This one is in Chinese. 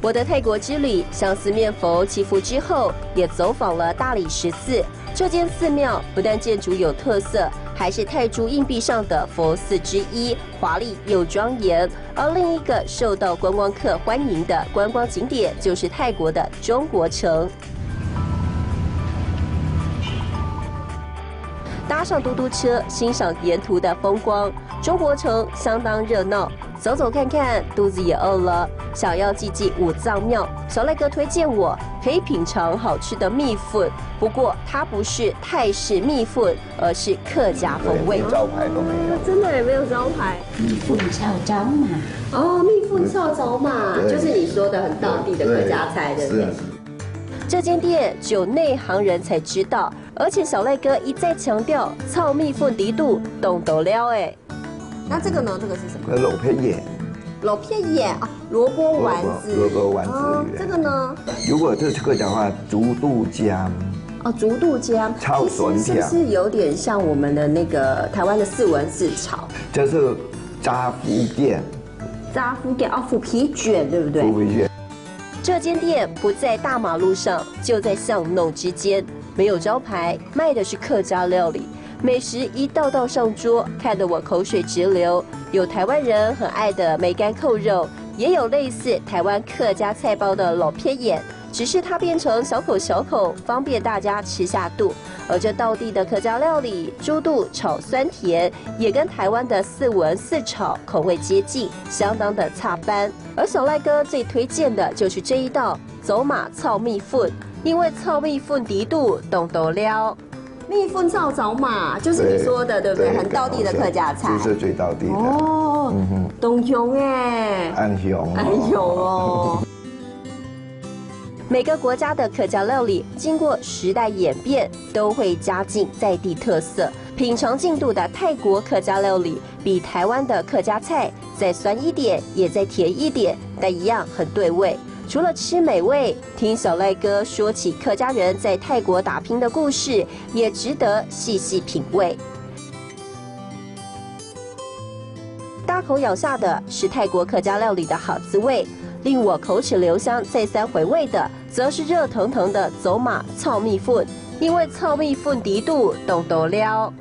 我的泰国之旅，向四面佛祈福之后，也走访了大理石寺。这间寺庙不但建筑有特色，还是泰铢硬币上的佛寺之一，华丽又庄严。而另一个受到观光客欢迎的观光景点，就是泰国的中国城。搭上嘟嘟车，欣赏沿途的风光。中国城相当热闹，走走看看，肚子也饿了，想要祭祭五脏庙。小赖哥推荐我可以品尝好吃的蜜鲱，不过它不是泰式蜜鲱，而是客家风味。招牌都没有，真的也没有招牌。蜜鲱炒早马哦，蜜鲱炒早马就是你说的很道地的客家菜，对不对？这间店只有内行人才知道，而且小赖哥一再强调炒蜜鲱地肚懂得了哎。那这个呢？这个是什么？萝卜眼。萝卜眼啊，萝卜丸子。萝卜丸子。这个呢？如果这个讲话，竹肚姜。哦，竹肚姜。炒笋是不是有点像我们的那个台湾的四文四炒？这是炸福建。炸福建哦，腐皮卷对不对？腐皮卷。这间店不在大马路上，就在巷弄之间，没有招牌，卖的是客家料理。美食一道道上桌，看得我口水直流。有台湾人很爱的梅干扣肉，也有类似台湾客家菜包的老片眼，只是它变成小口小口，方便大家吃下肚。而这道地的客家料理，猪肚炒酸甜，也跟台湾的四文四炒口味接近，相当的插班。而小赖哥最推荐的就是这一道走马炒蜜鲱，因为炒蜜鲱地肚懂得了。蜜鲱炒早马就是你说的，对不对？很道地的客家菜，这是最道地的。哦，东雄哎，安雄，安雄哦。每个国家的客家料理经过时代演变，都会加进在地特色。品尝进度的泰国客家料理，比台湾的客家菜再酸一点，也再甜一点，但一样很对味。除了吃美味，听小赖哥说起客家人在泰国打拼的故事，也值得细细品味。大口咬下的是泰国客家料理的好滋味，令我口齿留香、再三回味的，则是热腾腾的走马炒蜜鲱，因为炒蜜鲱地肚懂得了。